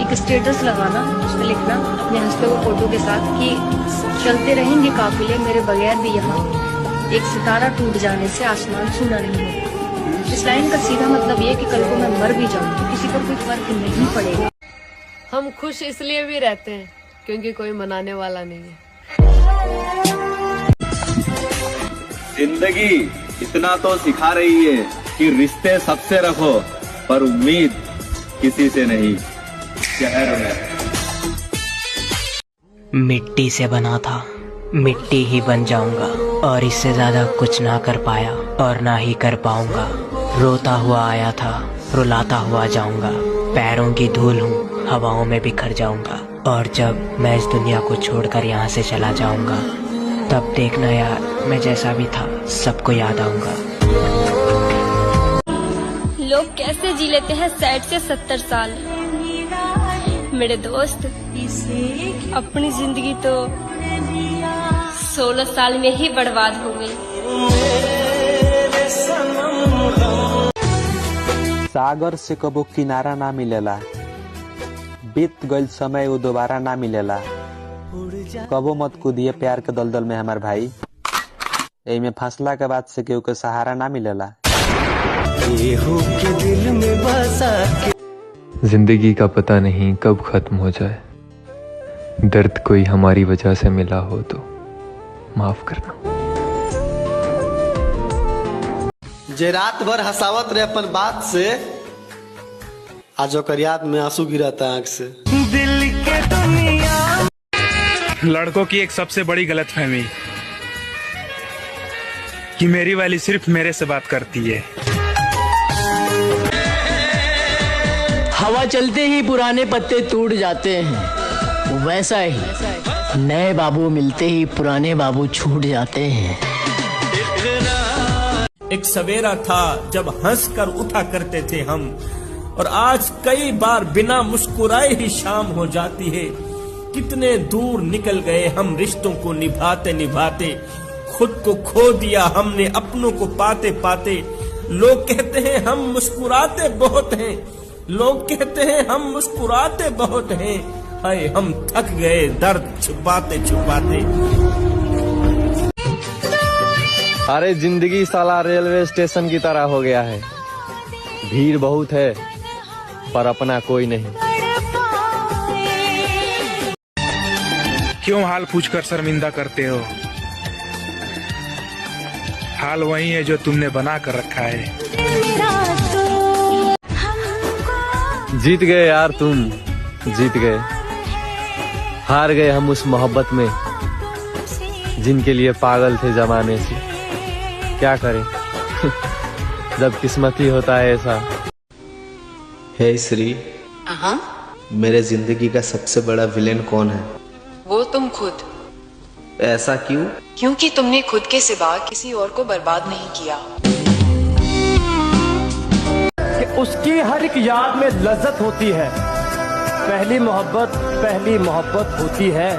एक स्टेटस लगाना, उसमें लिखना अपने हंसते हुए फोटो के साथ कि चलते रहेंगे काफिले मेरे बगैर भी यहाँ, एक सितारा टूट जाने से आसमान सुना नहीं होगा। इस लाइन का सीधा मतलब ये कि कल को मैं मर भी जाऊँ तो किसी पर कोई फर्क नहीं पड़ेगा। हम खुश इसलिए भी रहते हैं क्योंकि कोई मनाने वाला नहीं है। जिंदगी इतना तो सिखा रही है कि रिश्ते सबसे रखो पर उम्मीद किसी से नहीं। शहर में मिट्टी से बना था, मिट्टी ही बन जाऊंगा, और इससे ज्यादा कुछ ना कर पाया और ना ही कर पाऊंगा। रोता हुआ आया था, रुलाता हुआ जाऊंगा, पैरों की धूल हूँ, हवाओं में बिखर जाऊंगा। और जब मैं इस दुनिया को छोड़कर यहाँ से चला जाऊंगा, तब देखना यार, मैं जैसा भी था सबको याद आऊंगा। लोग कैसे जी लेते हैं 60 से 70 साल। मेरे दोस्त अपनी जिंदगी तो 16 साल में ही बर्बाद हो गई। सागर से कबो किनारा ना मिलेला, बीत गइल समय वो दोबारा ना मिलेला। कबो मत कूदिए प्यार के दलदल में हमार भाई, एमे फंसला के बाद से केहू के सहारा ना मिलेला। जिंदगी का पता नहीं कब खत्म हो जाए, दर्द कोई हमारी वजह से मिला हो तो माफ करना। जे रात भर हंसावत रहे अपन बात से, आज ओकर याद में आंसू गिरता आंख से। दिल के दुनिया। लड़कों की एक सबसे बड़ी गलतफहमी कि मेरी वाली सिर्फ मेरे से बात करती है। हवा चलते ही पुराने पत्ते टूट जाते हैं, वैसा ही नए बाबू मिलते ही पुराने बाबू छूट जाते हैं। एक सवेरा था जब हंसकर उठा करते थे हम, और आज कई बार बिना मुस्कुराए ही शाम हो जाती है। कितने दूर निकल गए हम रिश्तों को निभाते निभाते, खुद को खो दिया हमने अपनों को पाते पाते। लोग कहते हैं हम मुस्कुराते बहुत हैं, लोग कहते हैं हम मुस्कुराते बहुत हैं, हाय हम थक गए दर्द छुपाते छुपाते। अरे जिंदगी साला रेलवे स्टेशन की तरह हो गया है, भीड़ बहुत है पर अपना कोई नहीं। क्यों हाल पूछकर शर्मिंदा करते हो? हाल वही है जो तुमने बना कर रखा है। जीत गए यार तुम, जीत गए। हार गए हम उस मोहब्बत में जिनके लिए पागल थे जमाने से। क्या करें जब किस्मत ही होता है ऐसा। हे श्री, मेरे जिंदगी का सबसे बड़ा विलेन कौन है? वो तुम खुद। ऐसा क्यों? क्योंकि तुमने खुद के सिवा किसी और को बर्बाद नहीं किया। कि उसकी हर एक याद में लज्जत होती है, पहली मोहब्बत होती है,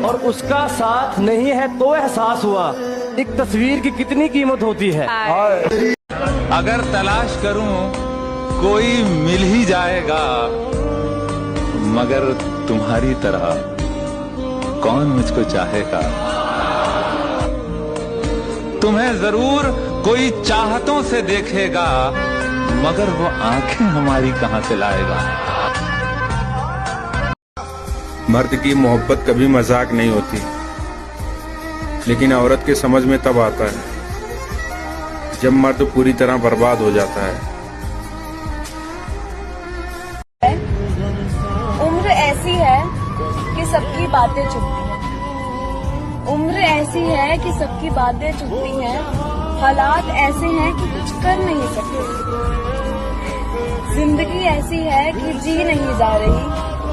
और उसका साथ नहीं है तो एहसास हुआ एक तस्वीर की कितनी कीमत होती है। अगर तलाश करूं कोई मिल ही जाएगा, मगर तुम्हारी तरह कौन मुझको चाहेगा। तुम्हें जरूर कोई चाहतों से देखेगा, मगर वो आंखें हमारी कहां से लाएगा। मर्द की मोहब्बत कभी मजाक नहीं होती, लेकिन औरत के समझ में तब आता है जब मर्द पूरी तरह बर्बाद हो जाता है। उम्र ऐसी है कि सबकी बातें चुभती हैं, उम्र ऐसी है कि सबकी बातें चुभती हैं, हालात ऐसे हैं कि कुछ कर नहीं सकते, जिंदगी ऐसी है कि जी नहीं जा रही,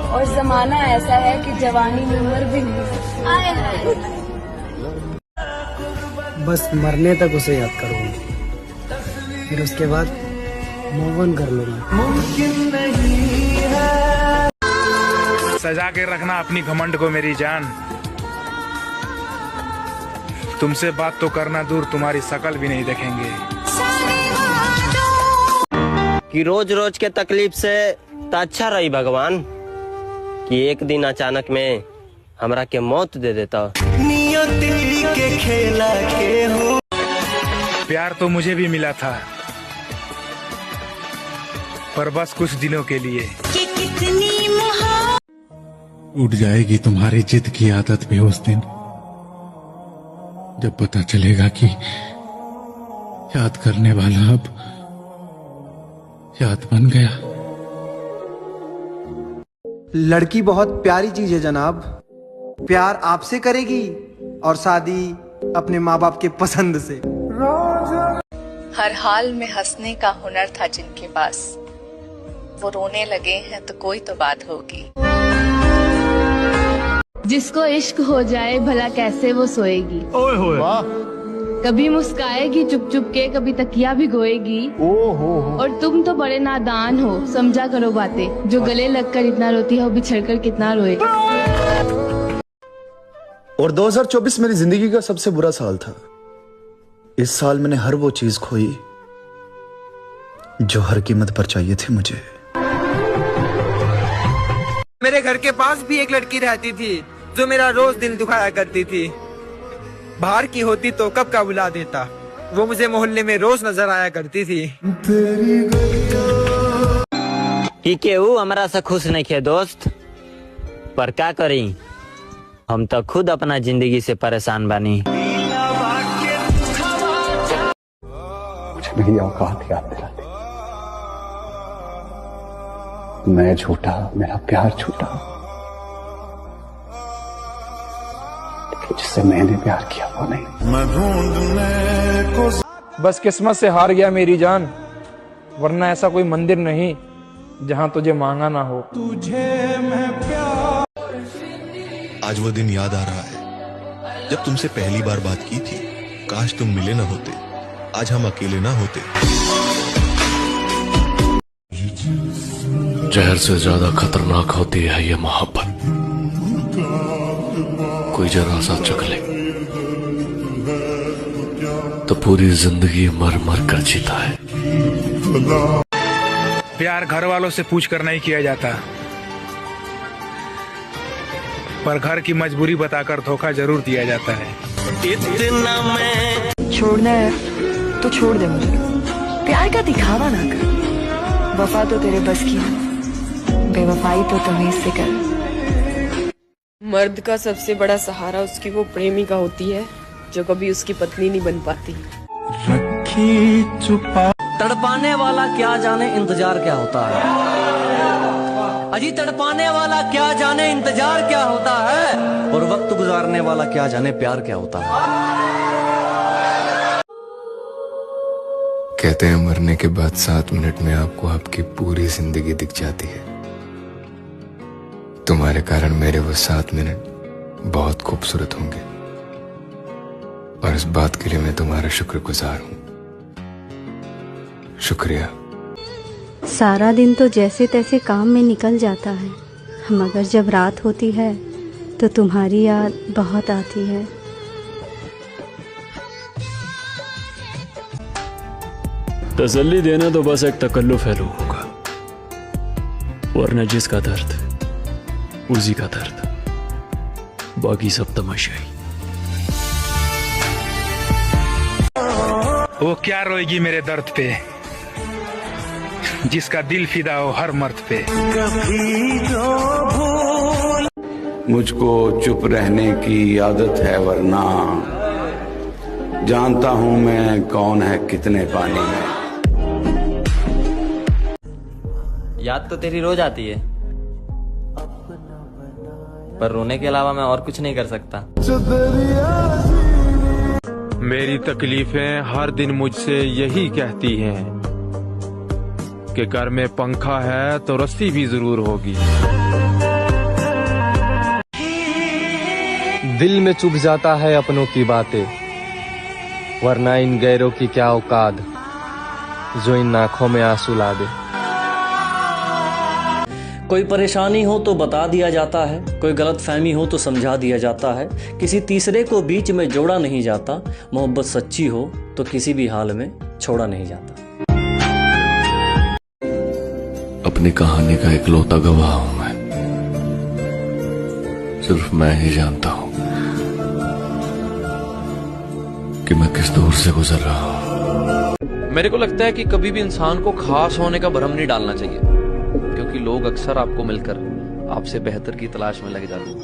और जमाना ऐसा है कि जवानी में उम्र भी नहीं। बस मरने तक उसे याद करूंगा, फिर उसके बाद मूव ऑन कर लूंगा। मुमकिन नहीं है। सजा के रखना अपनी घमंड को मेरी जान, तुमसे बात तो करना दूर तुम्हारी शकल भी नहीं देखेंगे। कि रोज रोज के तकलीफ से तो अच्छा रही भगवान, कि एक दिन अचानक में हमरा के मौत दे देता। नियति के खेला के हो। प्यार तो मुझे भी मिला था, पर बस कुछ दिनों के लिए। उठ जाएगी तुम्हारी जिद की आदत भी उस दिन, जब पता चलेगा कि याद करने वाला अब याद बन गया। लड़की बहुत प्यारी चीज है जनाब। प्यार आपसे करेगी और शादी अपने माँ बाप के पसंद से। हर हाल में हंसने का हुनर था जिनके पास, वो रोने लगे हैं तो कोई तो बात होगी। जिसको इश्क हो जाए भला कैसे वो सोएगी। ओए होए। कभी मुस्काएगी चुप चुप के, कभी तकिया भी गोएगी। और तुम तो बड़े नादान हो, समझा करो बातें। जो गले लगकर इतना रोती है वो बिछड़कर कितना रोए। और 2024 मेरी जिंदगी का सबसे बुरा साल था। इस साल मैंने हर वो चीज खोई जो हर कीमत पर चाहिए थी मुझे। मेरे घर के पास भी एक लड़की रहती थी जो मेरा रोज दिल दुखाया करती थी। बाहर की होती तो कब का बुला देता, वो मुझे मोहल्ले में रोज नजर आया करती थी। कि केहू हमरा से खुश नहीं खे दोस्त, पर क्या करी, हम तो खुद अपना जिंदगी से परेशान बानी। मुझे मेरी औकात याद दिलाती। मैं झूठा, मेरा प्यार झूठा, लेकिन जिससे मैंने प्यार किया वो नहीं। मैं ढूंढने को बस किस्मत से हार गया मेरी जान, वरना ऐसा कोई मंदिर नहीं जहां तुझे मांगा ना हो। तुझे मैं प्यार। आज वो दिन याद आ रहा है जब तुमसे पहली बार बात की थी। काश तुम मिले ना होते, आज हम अकेले ना होते। जहर से ज्यादा खतरनाक होती है ये मोहब्बत। कोई जरा सा चख ले तो पूरी जिंदगी मर मर कर जीता है। प्यार घर वालों से पूछ कर नहीं किया जाता, पर घर की मजबूरी बताकर धोखा जरूर दिया जाता है। इतना मैं छोड़ना है तो छोड़ दे मुझे, प्यार का दिखावा ना कर। वफा तो तेरे बस की है, बेवफाई तो तमीज से कर। मर्द का सबसे बड़ा सहारा उसकी वो प्रेमिका होती है जो कभी उसकी पत्नी नहीं बन पाती। रखी छुपा। तड़पाने वाला क्या जाने इंतजार क्या होता है। अजी तड़पाने वाला क्या जाने इंतजार क्या होता है, और वक्त गुजारने वाला क्या जाने प्यार क्या होता है। कहते हैं मरने के बाद 7 मिनट में आपको आपकी पूरी जिंदगी दिख जाती है। तुम्हारे कारण मेरे वो 7 मिनट बहुत खूबसूरत होंगे, और इस बात के लिए मैं तुम्हारा शुक्रगुजार हूं। शुक्रिया। सारा दिन तो जैसे तैसे काम में निकल जाता है, मगर जब रात होती है तो तुम्हारी याद बहुत आती है। तसल्ली देना तो बस एक तकल्लुफ है लोगों का, वरना जिसका दर्द उसी का दर्द, बाकी सब तमाशाई। वो क्या रोएगी मेरे दर्द पे, जिसका दिल फिदा हो हर मर्द पे। मुझको चुप रहने की आदत है, वरना जानता हूं मैं कौन है कितने पानी में। याद तो तेरी रोज आती है, पर रोने के अलावा मैं और कुछ नहीं कर सकता। मेरी तकलीफें हर दिन मुझसे यही कहती हैं कि घर में पंखा है तो रस्सी भी जरूर होगी। दिल में चुभ जाता है अपनों की बातें, वरना इन गैरों की क्या औकात जो इन आंखों में आंसू ला दे। कोई परेशानी हो तो बता दिया जाता है, कोई गलत फहमी हो तो समझा दिया जाता है, किसी तीसरे को बीच में जोड़ा नहीं जाता। मोहब्बत सच्ची हो तो किसी भी हाल में छोड़ा नहीं जाता। अपनी कहानी का इकलौता गवाह हूं मैं, सिर्फ मैं ही जानता हूं कि मैं किस दौर से गुजर रहा हूं। मेरे को लगता है कि कभी भी इंसान को खास होने का भ्रम नहीं डालना चाहिए, क्योंकि लोग अक्सर आपको मिलकर आपसे बेहतर की तलाश में लग जाते हैं।